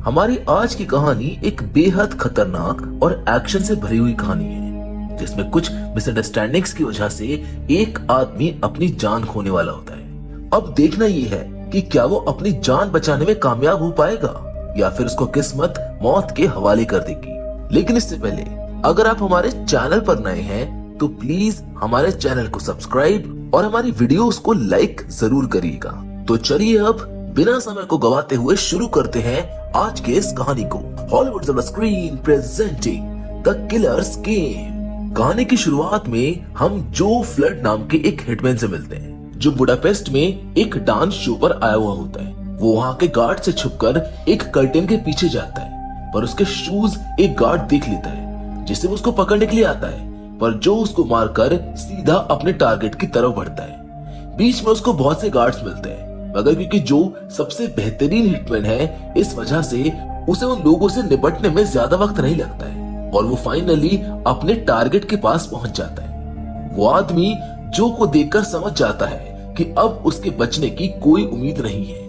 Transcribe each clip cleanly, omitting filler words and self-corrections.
हमारी आज की कहानी एक बेहद खतरनाक और एक्शन से भरी हुई कहानी है, जिसमें कुछ मिसअंडरस्टैंडिंग्स की वजह से एक आदमी अपनी जान खोने वाला होता है। अब देखना ये है कि क्या वो अपनी जान बचाने में कामयाब हो पाएगा या फिर उसको किस्मत मौत के हवाले कर देगी। लेकिन इससे पहले अगर आप हमारे चैनल पर नए हैं तो प्लीज हमारे चैनल को सब्सक्राइब और हमारी वीडियोस को लाइक जरूर करिएगा। तो चलिए अब बिना समय को गवाते हुए शुरू करते हैं आज के इस कहानी को। Hollywood on the screen presenting the killers game. कहानी की शुरुआत में हम जो फ्लड नाम के एक हिटमैन से मिलते हैं, जो बुडापेस्ट में एक डांस शो पर आया हुआ होता है। वो वहाँ के गार्ड से छुपकर एक कर्टेन के पीछे जाता है, पर उसके शूज एक गार्ड देख लेता है, जिससे वो उसको पकड़ने के लिए आता है, पर जो उसको मारकर सीधा अपने टारगेट की तरफ बढ़ता है। बीच में उसको बहुत से गार्ड्स मिलते हैं, मगर क्योंकि जो सबसे बेहतरीन हिटमैन है, इस वजह से उसे उन लोगों से निपटने में ज्यादा वक्त नहीं लगता है और वो फाइनली अपने टारगेट के पास पहुंच जाता है। वो आदमी जो को देखकर समझ जाता है कि अब उसके बचने की कोई उम्मीद नहीं है,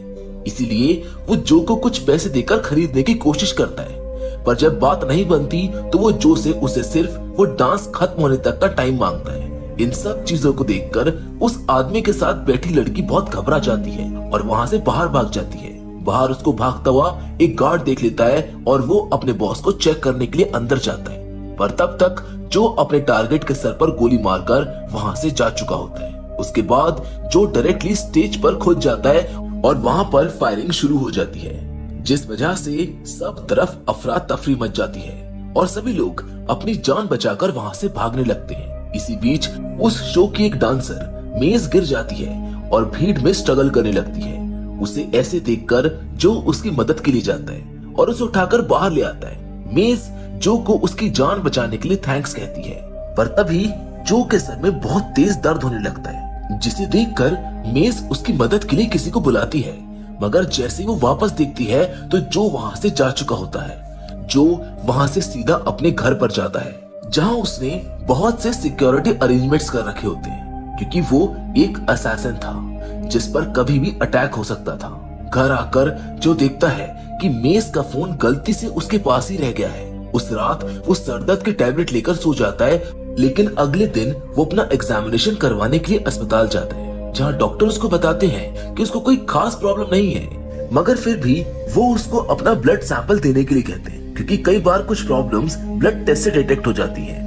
इसीलिए वो जो को कुछ पैसे देकर खरीदने की कोशिश करता है। पर जब बात नहीं बनती तो वो जो से उसे सिर्फ वो डांस खत्म होने तक का टाइम मांगता है। इन सब चीजों को देखकर उस आदमी के साथ बैठी लड़की बहुत घबरा जाती है और वहाँ से बाहर भाग जाती है। बाहर उसको भागता हुआ एक गार्ड देख लेता है और वो अपने बॉस को चेक करने के लिए अंदर जाता है, पर तब तक जो अपने टारगेट के सर पर गोली मारकर वहाँ से जा चुका होता है। उसके बाद जो डायरेक्टली स्टेज पर खुद जाता है और वहाँ पर फायरिंग शुरू हो जाती है, जिस वजह से सब तरफ अफरा तफरी मच जाती है और सभी लोग अपनी जान बचाकर वहाँ से भागने लगते हैं। इसी बीच उस शो की एक डांसर मेज गिर जाती है और भीड़ में स्ट्रगल करने लगती है। उसे ऐसे देखकर जो उसकी मदद के लिए जाता है और उसे उठाकर बाहर ले आता है। मेज जो को उसकी जान बचाने के लिए थैंक्स कहती है, पर तभी जो के सर में बहुत तेज दर्द होने लगता है, जिसे देखकर मेज उसकी मदद के लिए किसी को बुलाती है। मगर जैसे वो वापस देखती है तो जो वहाँ से जा चुका होता है। जो वहाँ से सीधा अपने घर पर जाता है, जहाँ उसने बहुत से सिक्योरिटी अरेंजमेंट्स कर रखे होते हैं, क्योंकि वो एक असैसिन था जिस पर कभी भी अटैक हो सकता था। घर आकर जो देखता है कि मेस का फोन गलती से उसके पास ही रह गया है। उस रात वो सरदर्द की टैबलेट लेकर सो जाता है, लेकिन अगले दिन वो अपना एग्जामिनेशन करवाने के लिए अस्पताल जाता है, जहाँ डॉक्टर उसको बताते हैं कि उसको कोई खास प्रॉब्लम नहीं है, मगर फिर भी वो उसको अपना ब्लड सैंपल देने के लिए कहते हैं, क्योंकि कई बार कुछ प्रॉब्लम्स ब्लड टेस्ट से डिटेक्ट हो जाती है।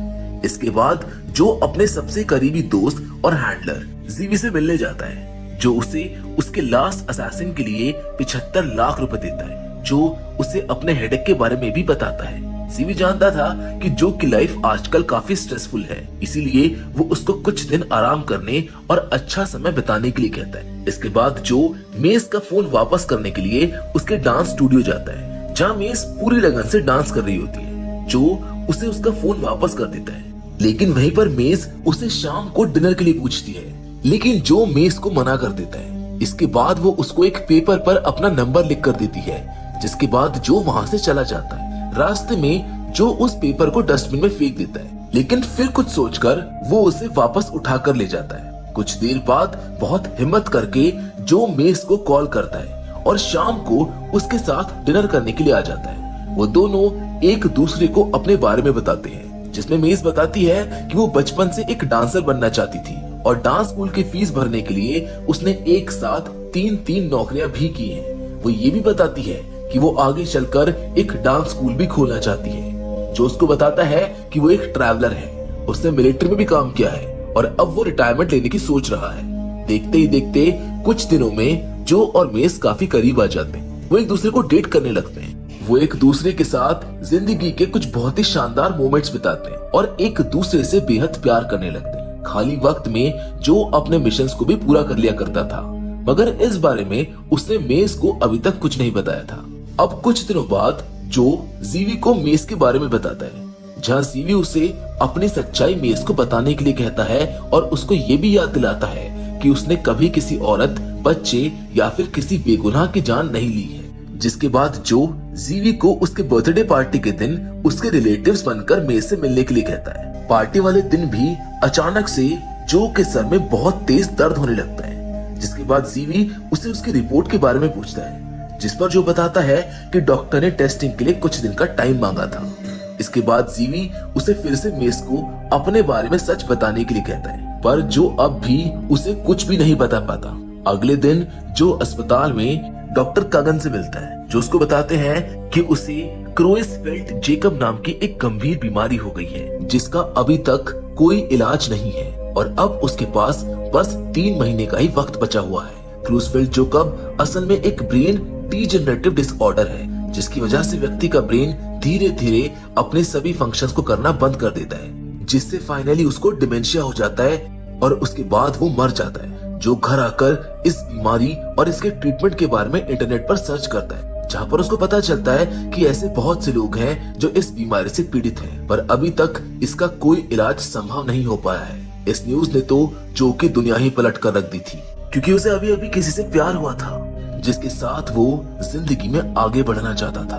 इसके बाद जो अपने सबसे करीबी दोस्त और हैंडलर जीवी से मिलने जाता है, जो उसे उसके लास्ट असैसिन के लिए 75 लाख रुपए देता है, जो उसे अपने हेडेक के बारे में भी बताता है। जीवी जानता था कि जो की लाइफ आजकल काफी स्ट्रेसफुल है, इसीलिए वो उसको कुछ दिन आराम करने और अच्छा समय बिताने के लिए कहता है। इसके बाद जो मेस का फोन वापस करने के लिए उसके डांस स्टूडियो जाता है, जहाँ मेस पूरी लगन से डांस कर रही होती है। जो उसे उसका फोन वापस कर देता है, लेकिन वहीं पर मेस उसे शाम को डिनर के लिए पूछती है, लेकिन जो मेस को मना कर देता है। इसके बाद वो उसको एक पेपर पर अपना नंबर लिख कर देती है, जिसके बाद जो वहाँ से चला जाता है। रास्ते में जो उस पेपर को डस्टबिन में फेंक देता है, लेकिन फिर कुछ सोचकर वो उसे वापस उठा कर ले जाता है। कुछ देर बाद बहुत हिम्मत करके जो मेस को कॉल करता है और शाम को उसके साथ डिनर करने के लिए आ जाता है। वो दोनों एक दूसरे को अपने बारे में बताते हैं, जिसमें मेस बताती है कि वो बचपन से एक डांसर बनना चाहती थी और डांस स्कूल की फीस भरने के लिए उसने एक साथ 3 नौकरियां भी की हैं। वो ये भी बताती है कि वो आगे चलकर एक डांस स्कूल भी खोलना चाहती है। जो उसको बताता है कि वो एक ट्रैवलर है, उसने मिलिट्री में भी काम किया है और अब वो रिटायरमेंट लेने की सोच रहा है। देखते ही देखते कुछ दिनों में जो और मेस काफी करीब आ जाते हैं। वो एक दूसरे को डेट करने लगते हैं। वो एक दूसरे के साथ जिंदगी के कुछ बहुत ही शानदार मोमेंट्स बिताते हैं और एक दूसरे से बेहद प्यार करने लगते हैं। खाली वक्त में जो अपने मिशंस को भी पूरा कर लिया करता था, मगर इस बारे में उसने मेस को अभी तक कुछ नहीं बताया था। अब कुछ दिनों बाद जो जीवी को मेस के बारे में बताता है, जहाँ जीवी उसे अपनी सच्चाई मेस को बताने के लिए कहता है और उसको ये भी याद दिलाता है कि उसने कभी किसी औरत, बच्चे या फिर किसी बेगुनाह की जान नहीं ली है। जिसके बाद जो जीवी को उसके बर्थडे पार्टी के दिन उसके रिलेटिव्स बनकर मेस से मिलने के लिए कहता है। पार्टी वाले दिन भी अचानक से जो के सर में बहुत तेज दर्द होने लगता है, जिसके बाद जीवी उसे उसकी रिपोर्ट के बारे में पूछता है। जिस पर जो बताता है कि डॉक्टर ने टेस्टिंग के लिए कुछ दिन का टाइम मांगा था। इसके बाद जीवी उसे फिर से मेस को अपने बारे में सच बताने के लिए कहता है, पर जो अब भी उसे कुछ भी नहीं बता पाता। अगले दिन जो अस्पताल में डॉक्टर कगन से मिलता है, जो उसको बताते हैं कि उसे क्रोएसफेल्ड जेकब नाम की एक गंभीर बीमारी हो गई है, जिसका अभी तक कोई इलाज नहीं है और अब उसके पास बस 3 महीने का ही वक्त बचा हुआ है। क्रोएसफेल्ड जेकब असल में एक ब्रेन डीजेनरेटिव डिसऑर्डर है, जिसकी वजह से व्यक्ति का ब्रेन धीरे धीरे अपने सभी फंक्शंस को करना बंद कर देता है, जिससे फाइनली उसको डिमेंशिया हो जाता है और उसके बाद वो मर जाता है। जो घर आकर इस बीमारी और इसके ट्रीटमेंट के बारे में इंटरनेट पर सर्च करता है, जहाँ पर उसको पता चलता है कि ऐसे बहुत से लोग हैं जो इस बीमारी से पीड़ित हैं, पर अभी तक इसका कोई इलाज संभव नहीं हो पाया है। इस न्यूज ने तो जो की दुनिया ही पलट कर रख दी थी, क्योंकि उसे अभी अभी किसी से प्यार हुआ था जिसके साथ वो जिंदगी में आगे बढ़ना चाहता था,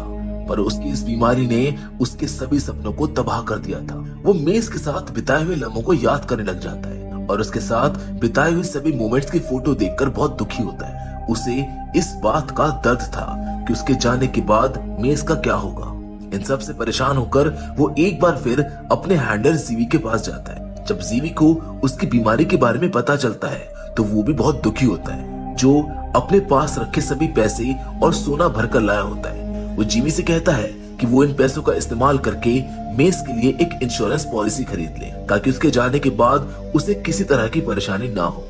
पर उसकी इस बीमारी ने उसके सभी सपनों को तबाह कर दिया था। वो मेस के साथ बिताए हुए लम्हों को याद करने लग जाता है और उसके साथ बिताए हुए सभी मोमेंट्स की फोटो देखकर बहुत दुखी होता है। उसे इस बात का दर्द था कि उसके जाने के बाद मेस का क्या होगा। इन सब से परेशान होकर वो एक बार फिर अपने हैंडलर जीवी के पास जाता है। जब जीवी को उसकी बीमारी के बारे में पता चलता है तो वो भी बहुत दुखी होता है, जो अपने पास रखे सभी पैसे और सोना भरकर लाया होता है। वो जीवी से कहता है कि वो इन पैसों का इस्तेमाल करके मेस के लिए एक इंश्योरेंस पॉलिसी खरीद ले, ताकि उसके जाने के बाद उसे किसी तरह की परेशानी ना हो।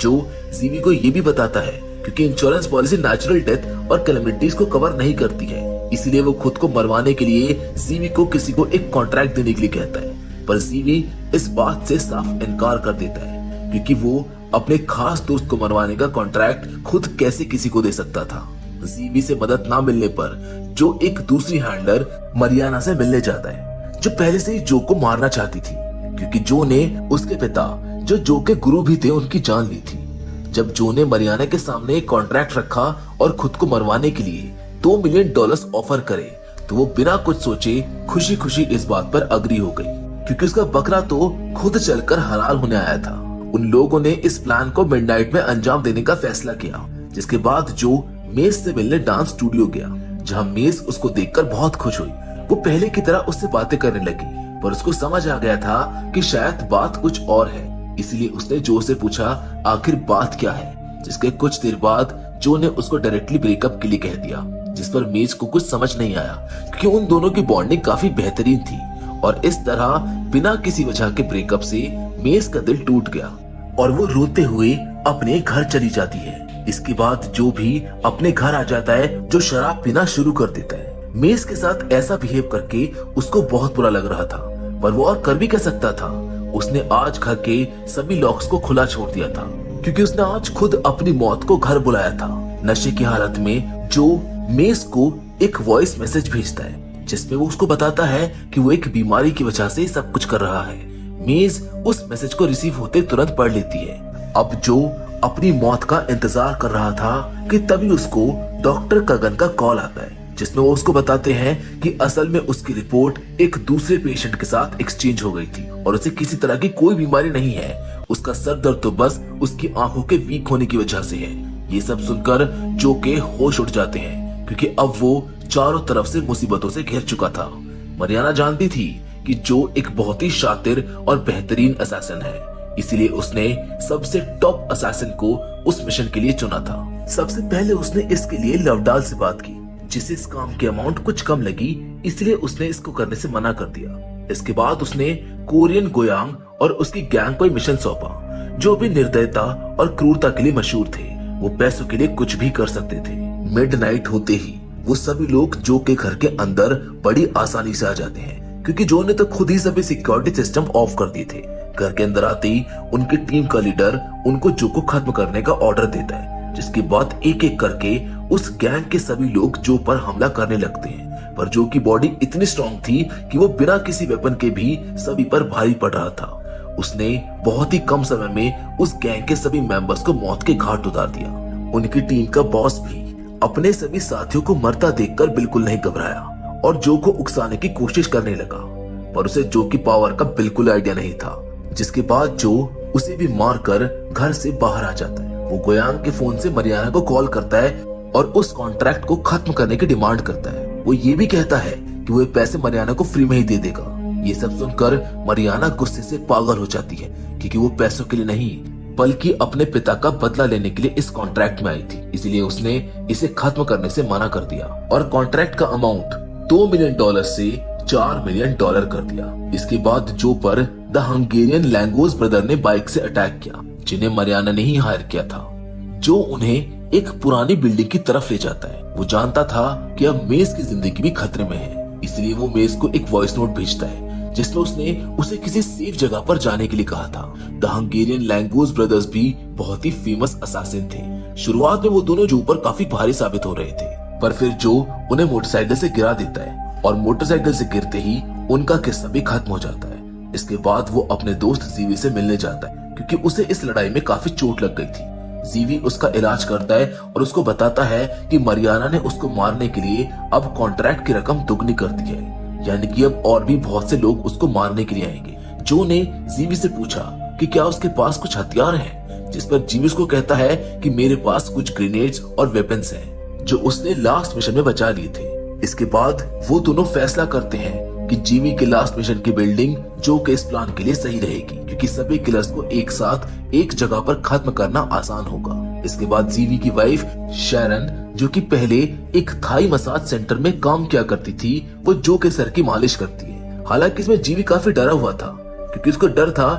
जो जीवी को ये भी बताता है क्योंकि इंश्योरेंस पॉलिसी नेचुरल डेथ और कैलेमिटीज को कवर नहीं करती है, इसलिए वो खुद को मरवाने के लिए जीवी को किसी को एक कॉन्ट्रैक्ट देने के लिए कहता है। पर जीवी इस बात से साफ इनकार कर देता है, क्योंकि वो अपने खास दोस्त को मरवाने का कॉन्ट्रैक्ट खुद कैसे किसी को दे सकता था। जीवी से मदद ना मिलने पर जो एक दूसरी हैंडलर मरियाना से मिलने जाता है, जो पहले से ही जो को मारना चाहती थी, क्योंकि जो ने उसके पिता जो के गुरु भी थे उनकी जान ली थी। जब जो ने मरियाना के सामने एक कॉन्ट्रैक्ट रखा और खुद को मरवाने के लिए $2 मिलियन ऑफर करे, तो वो बिना कुछ सोचे खुशी खुशी इस बात पर अग्री हो गई, क्योंकि उसका बकरा तो खुद चलकर हलाल होने आया था। उन लोगों ने इस प्लान को मिडनाइट में अंजाम देने का फैसला किया, जिसके बाद जो मेस से मिलने डांस स्टूडियो गया, जहां मेस उसको देखकर बहुत खुश हुई। वो पहले की तरह उससे बातें करने लगी, पर उसको समझ आ गया था कि शायद बात कुछ और है, इसलिए उसने जो से पूछा आखिर बात क्या है, जिसके कुछ देर बाद जो ने उसको डायरेक्टली ब्रेकअप के लिए कह दिया, जिस पर मेस को कुछ समझ नहीं आया, क्योंकि उन दोनों की बॉन्डिंग काफी बेहतरीन थी। और इस तरह बिना किसी वजह के ब्रेकअप से मेस का दिल टूट गया और वो रोते हुए अपने घर चली जाती है। इसके बाद जो भी अपने घर आ जाता है, जो शराब पीना शुरू कर देता है। मेस के साथ ऐसा बिहेव करके उसको बहुत बुरा लग रहा था, पर वो और कर भी क्या सकता था। उसने आज घर के सभी लॉक्स को खुला छोड़ दिया था, क्योंकि उसने आज खुद अपनी मौत को घर बुलाया था। नशे की हालत में जो मेस को एक वॉइस मैसेज भेजता है, जिसमें वो उसको बताता है कि वो एक बीमारी की वजह से सब कुछ कर रहा है। मेज उस मैसेज को रिसीव होते तुरंत पढ़ लेती है। अब जो अपनी मौत का इंतजार कर रहा था कि तभी उसको डॉक्टर कगन का कॉल आता है, जिसमें वो उसको बताते हैं कि असल में उसकी रिपोर्ट एक दूसरे पेशेंट के साथ एक्सचेंज हो गई थी और उसे किसी तरह की कोई बीमारी नहीं है। उसका सर दर्द तो बस उसकी आंखों के वीक होने की वजह से है। ये सब सुनकर जो के होश उड़ जाते हैं, क्योंकि अब वो चारों तरफ से मुसीबतों से घिर चुका था। मरियाना जानती थी कि जो एक बहुत ही शातिर और बेहतरीन असैसिन है, इसीलिए उसने सबसे टॉप असैसिन को उस मिशन के लिए चुना था। सबसे पहले उसने इसके लिए लवडाल से बात की, जिसे इस काम की अमाउंट कुछ कम लगी, इसलिए उसने इसको करने से मना कर दिया। इसके बाद उसने कोरियन गोयांग और उसकी गैंग को मिशन सौंपा, जो भी निर्दयता और क्रूरता के लिए मशहूर थे। वो पैसों के लिए कुछ भी कर सकते थे। मिडनाइट होते ही वो सभी लोग जो के घर के अंदर बड़ी आसानी से आ जाते हैं, क्योंकि जो ने तो खुद ही सभी सिक्योरिटी सिस्टम ऑफ कर दिए थे। घर के अंदर आते ही उनकी टीम का लीडर उनको जो को खत्म करने का ऑर्डर देता है, जिसके बाद एक एक करके उस गैंग के सभी लोग जो पर हमला करने लगते हैं। पर जो की बॉडी इतनी स्ट्रॉन्ग थी कि वो बिना किसी वेपन के भी सभी पर भारी पड़ रहा था। उसने बहुत ही कम समय में उस गैंग के सभी मेंबर्स को मौत के घाट उतार दिया। उनकी टीम का बॉस भी अपने सभी साथियों को मरता देखकर बिल्कुल नहीं घबराया और जो को उकसाने की कोशिश करने लगा, पर उसे जो की पावर का बिल्कुल आइडिया नहीं था। जिसके बाद जो उसे भी मारकर घर से बाहर आ जाता है। वो गोयांग के फोन से मरियाना को कॉल करता है और उस कॉन्ट्रैक्ट को खत्म करने की डिमांड करता है। वो ये भी कहता है कि वो ये पैसे मरियाना को फ्री में ही दे देगा। ये सब सुनकर मरियाना गुस्से से पागल हो जाती है, क्योंकि वो पैसों के लिए नहीं बल्कि अपने पिता का बदला लेने के लिए इस कॉन्ट्रैक्ट में आई थी। इसलिए उसने इसे खत्म करने से मना कर दिया और कॉन्ट्रैक्ट का अमाउंट $2 मिलियन से $4 मिलियन कर दिया। इसके बाद जो पर द हंगेरियन लैंगोस ब्रदर ने बाइक से अटैक किया, जिन्हें मरियाना ने ही हायर किया था, जो उन्हें एक पुरानी बिल्डिंग की तरफ ले जाता है। वो जानता था कि अब मेज की जिंदगी भी खतरे में है, इसलिए वो मेज को एक वॉइस नोट भेजता है जिसमें उसने उसे किसी सेफ जगह पर जाने के लिए कहा था। द हंगेरियन लैंगोस ब्रदर्स भी बहुत ही फेमस असासिन थे। शुरुआत में वो दोनों जो पर काफी भारी साबित हो रहे थे, पर फिर जो उन्हें मोटरसाइकिल से गिरा देता है और मोटरसाइकिल से गिरते ही उनका किस्सा भी खत्म हो जाता है। इसके बाद वो अपने दोस्त जीवी से मिलने जाता है, क्योंकि उसे इस लड़ाई में काफी चोट लग गई थी। जीवी उसका इलाज करता है और उसको बताता है कि मरियाना ने उसको मारने के लिए अब कॉन्ट्रैक्ट की रकम दुगनी कर दी है, यानी कि अब और भी बहुत से लोग उसको मारने के लिए आएंगे। जो ने जीवी से पूछा कि क्या उसके पास कुछ हथियार हैं, जिस पर जीवी उसको कहता है कि मेरे पास कुछ ग्रेनेड्स और वेपन्स हैं, जो उसने लास्ट मिशन में बचा लिए थे। इसके बाद वो दोनों फैसला करते हैं कि जीवी के लास्ट मिशन की बिल्डिंग जो के इस प्लान के लिए सही रहेगी, क्योंकि सभी किलर्स को एक साथ एक जगह पर खत्म करना आसान होगा। इसके बाद जीवी की वाइफ शैरन, जो कि पहले एक थाई मसाज सेंटर में काम किया करती थी, वो जो के सर की मालिश करती है। हालांकि इसमें जीवी काफी डरा हुआ था, क्योंकि उसको डर था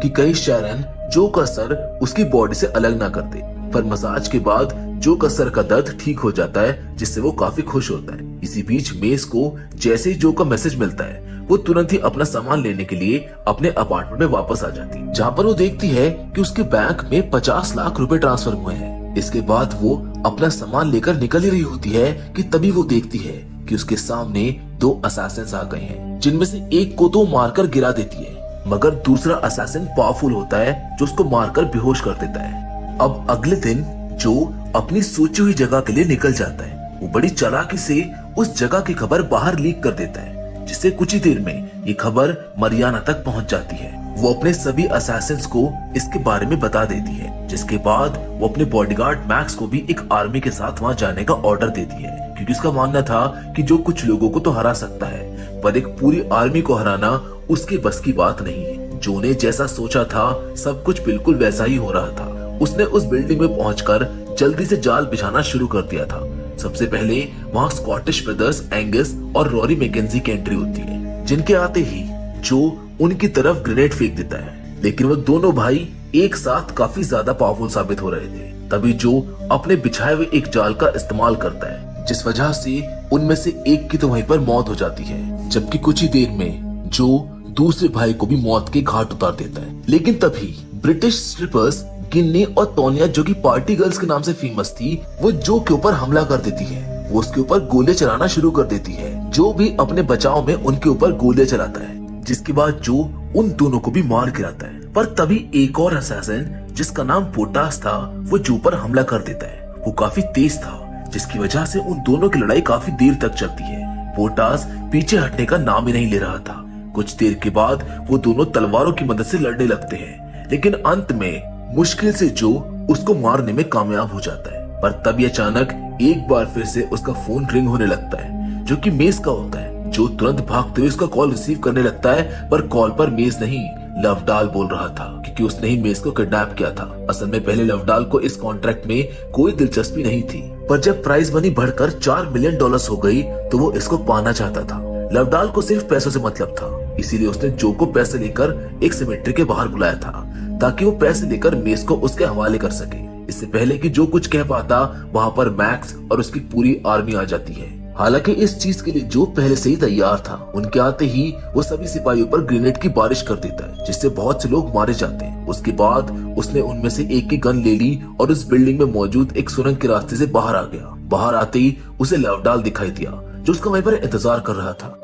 कि कहीं शैरन जो का सर उसकी बॉडी से अलग ना कर दे। पर मसाज के बाद जो का सर का दर्द ठीक हो जाता है, जिससे वो काफी खुश होता है। इसी बीच मेस को जैसे ही जो का मैसेज मिलता है, वो तुरंत ही अपना सामान लेने के लिए अपने अपार्टमेंट में वापस आ जाती है, जहाँ पर वो देखती है कि उसके बैंक में 50 लाख रुपए ट्रांसफर हुए हैं। इसके बाद वो अपना सामान लेकर निकल ही रही होती है कि तभी वो देखती है कि उसके सामने 2 असासिन्स आ गए हैं, जिनमें से एक को तो मारकर गिरा देती है, मगर दूसरा असासिन पावरफुल होता है जो उसको मारकर बेहोश कर देता है। अब अगले दिन जो अपनी सोची हुई जगह के लिए निकल जाता है। वो बड़ी चालाकी से उस जगह की खबर बाहर लीक कर देता है, जिससे कुछ ही देर में ये खबर मरियाना तक पहुंच जाती है। वो अपने सभी असासिन्स को इसके बारे में बता देती है, जिसके बाद वो अपने बॉडीगार्ड मैक्स को भी एक आर्मी के साथ वहां जाने का ऑर्डर देती है, क्योंकि उसका मानना था कि जो कुछ लोगों को तो हरा सकता है, पर एक पूरी आर्मी को हराना उसके बस की बात नहीं है। जो ने जैसा सोचा था सब कुछ बिल्कुल वैसा ही हो रहा था। उसने उस बिल्डिंग में पहुंचकर जल्दी से जाल बिछाना शुरू कर दिया था। सबसे पहले वहाँ स्कॉटिश ब्रदर्स एंगस और रॉरी मैकेंजी की एंट्री होती है, जिनके आते ही जो उनकी तरफ ग्रेनेड फेंक देता है, लेकिन वो दोनों भाई एक साथ काफी ज्यादा पावरफुल साबित हो रहे थे। तभी जो अपने बिछाए हुए एक जाल का इस्तेमाल करता है, जिस वजह से उनमें से एक की तो वहीं पर मौत हो जाती है, जबकि कुछ ही देर में जो दूसरे भाई को भी मौत के घाट उतार देता है। लेकिन तभी ब्रिटिश स्ट्रिपर्स गिन्नी और तोनिया, जो कि पार्टी गर्ल्स के नाम से फेमस थी, वो जो के ऊपर हमला कर देती है। वो उसके ऊपर गोले चलाना शुरू कर देती है। जो भी अपने बचाव में उनके ऊपर गोले चलाता है, जिसके बाद जो उन दोनों को भी मार गिराता है। पर तभी एक और असैसिन, जिसका नाम पोटास था, वो जो पर हमला कर देता है। वो काफी तेज था, जिसकी वजह से उन दोनों की लड़ाई काफी देर तक चलती है। पोटास पीछे हटने का नाम ही नहीं ले रहा था। कुछ देर के बाद वो दोनों तलवारों की मदद से लड़ने लगते हैं, लेकिन अंत में मुश्किल से जो उसको मारने में कामयाब हो जाता है। पर तभी अचानक एक बार फिर से उसका फोन रिंग होने लगता है, जो कि मेज का होता है। जो तुरंत भागते हुए उसका कॉल रिसीव करने लगता है, पर कॉल पर मेज नहीं लवडाल बोल रहा था, क्योंकि उसने ही मेज को किडनैप किया था। असल में पहले लवडाल को इस कॉन्ट्रैक्ट में कोई दिलचस्पी नहीं थी, पर जब प्राइस मनी बढ़कर $4 मिलियन हो गई तो वो इसको पाना चाहता था। लवडाल को सिर्फ पैसों से मतलब था, इसीलिए उसने जो को पैसे लेकर एक सिमेट्री के बाहर बुलाया था, ताकि वो पैसे लेकर मेज को उसके हवाले कर सके। इससे पहले कि जो कुछ कह पाता, वहाँ पर मैक्स और उसकी पूरी आर्मी आ जाती है। हालांकि इस चीज के लिए जो पहले से ही तैयार था। उनके आते ही वो सभी सिपाहियों पर ग्रेनेड की बारिश कर देता है, जिससे बहुत से लोग मारे जाते हैं। उसके बाद उसने उनमें से एक की गन ले ली और उस बिल्डिंग में मौजूद एक सुरंग के रास्ते से बाहर आ गया। बाहर आते ही उसे लवडाल दिखाई दिया, जो उसका वहीं पर इंतजार कर रहा था।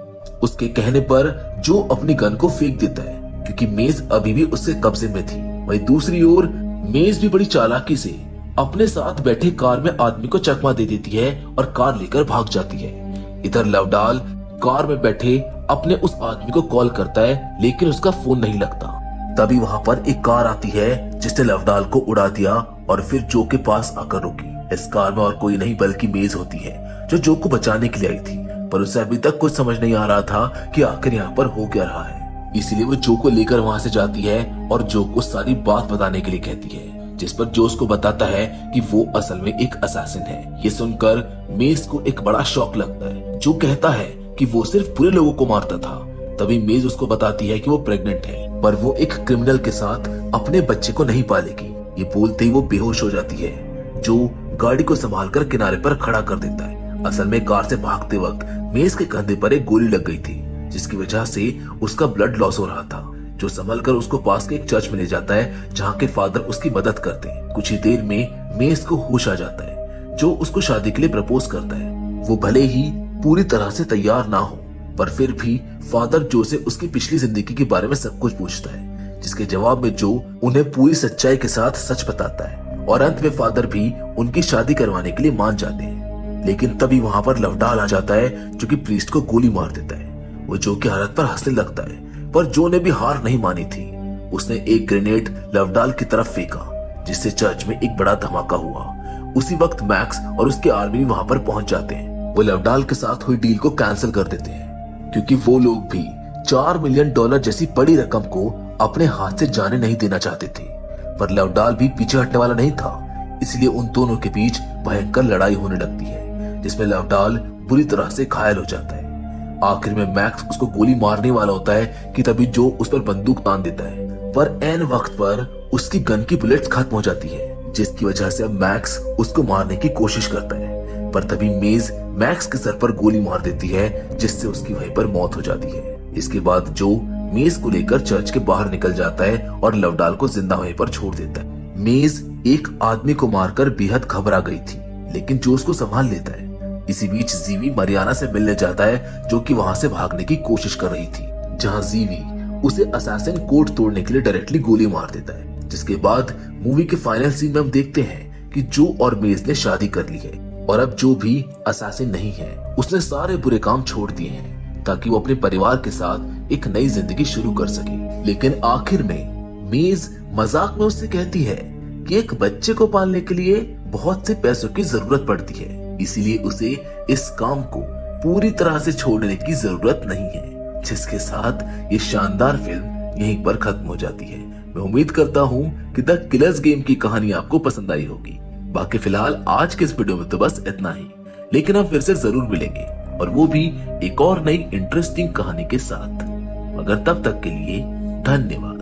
उसके कहने पर जो अपनी गन को फेंक देता है, क्योंकि मेज अभी भी उसके कब्जे में थी। वहीं दूसरी ओर मेज भी बड़ी चालाकी से अपने साथ बैठे कार में आदमी को चकमा दे देती है और कार लेकर भाग जाती है। इधर लवडाल कार में बैठे अपने उस आदमी को कॉल करता है, लेकिन उसका फोन नहीं लगता। तभी वहां पर एक कार आती है, जिसने लवडाल को उड़ा दिया और फिर जो के पास आकर रुकी। इस कार में और कोई नहीं बल्कि मेज होती है जो को बचाने के लिए आई थी, पर उसे अभी तक कुछ समझ नहीं आ रहा था कि आखिर यहाँ पर हो क्या रहा है। इसीलिए वो को लेकर वहाँ से जाती है और को सारी बात बताने के लिए कहती है, जिस पर उसको बताता है कि वो असल में एक असैसिन है। ये सुनकर मेज को एक बड़ा शॉक लगता है। जो कहता है कि वो सिर्फ बुरे लोगों को मारता था। तभी मेज उसको बताती है कि वो प्रेग्नेंट है, पर वो एक क्रिमिनल के साथ अपने बच्चे को नहीं पालेगी। ये बोलते ही वो बेहोश हो जाती है। जो गाड़ी को संभालकर किनारे पर खड़ा कर देता है। असल में कार से भागते वक्त मेज के कंधे पर एक गोली लग गई थी, जिसकी वजह से उसका ब्लड लॉस हो रहा था। जो संभल कर उसको पास के एक चर्च में ले जाता है, जहाँ के फादर उसकी मदद करते हैं। कुछ ही देर में मेज को होश आ जाता है। जो उसको शादी के लिए प्रपोज करता है। वो भले ही पूरी तरह से तैयार ना हो, पर फिर भी फादर जो से उसकी पिछली जिंदगी के बारे में सब कुछ पूछता है, जिसके जवाब में जो उन्हें पूरी सच्चाई के साथ सच बताता है। और अंत में फादर भी उनकी शादी करवाने के लिए मान जाते हैं। लेकिन तभी वहाँ पर लवडाल आ जाता है, जो कि प्रीस्ट को गोली मार देता है। वो जो की हालत पर हंसने लगता है, पर जो ने भी हार नहीं मानी थी। उसने एक ग्रेनेड लवडाल की तरफ फेंका, जिससे चर्च में एक बड़ा धमाका हुआ। उसी वक्त मैक्स और उसके आर्मी वहां पर पहुंच जाते हैं। वो लवडाल के साथ हुई डील को कैंसिल कर देते हैं, क्योंकि वो लोग भी $4 मिलियन जैसी बड़ी रकम को अपने हाथ से जाने नहीं देना चाहते थे। पर लवडाल भी पीछे हटने वाला नहीं था, इसलिए उन दोनों के बीच भयंकर लड़ाई होने लगती है, जिसमें लवडाल बुरी तरह से घायल हो जाता है। आखिर में मैक्स उसको गोली मारने वाला होता है कि तभी जो उस पर बंदूक तान देता है, पर ऐन वक्त पर उसकी गन की बुलेट्स खत्म हो जाती है, जिसकी वजह से अब मैक्स उसको मारने की कोशिश करता है। पर तभी मेज मैक्स के सर पर गोली मार देती है, जिससे उसकी वहीं पर मौत हो जाती है। इसके बाद जो मेज को लेकर चर्च के बाहर निकल जाता है और लवडाल को जिंदा वहीं पर छोड़ देता है। मेज एक आदमी को मारकर बेहद घबरा गई थी, लेकिन जो उसको संभाल लेता है। इसी बीच जीवी मरियाना से मिलने जाता है, जो कि वहां से भागने की कोशिश कर रही थी, जहां जीवी उसे असैसिन कोड तोड़ने के लिए डायरेक्टली गोली मार देता है। जिसके बाद मूवी के फाइनल सीन में हम देखते हैं कि जो और मेज ने शादी कर ली है, और अब जो भी असैसिन नहीं है, उसने सारे बुरे काम छोड़ दिए हैं ताकि वो अपने परिवार के साथ एक नई जिंदगी शुरू कर सके। लेकिन आखिर में मेज मजाक में उससे कहती है कि एक बच्चे को पालने के लिए बहुत से पैसों की जरूरत पड़ती है, इसीलिए उसे इस काम को पूरी तरह से छोड़ने की जरूरत नहीं है। जिसके साथ ये शानदार फिल्म यहीं पर खत्म हो जाती है। मैं उम्मीद करता हूँ कि द किलर्स गेम की कहानी आपको पसंद आई होगी। बाकी फिलहाल आज के इस वीडियो में तो बस इतना ही, लेकिन हम फिर से जरूर मिलेंगे, और वो भी एक और नई इंटरेस्टिंग कहानी के साथ। मगर तब तक के लिए धन्यवाद।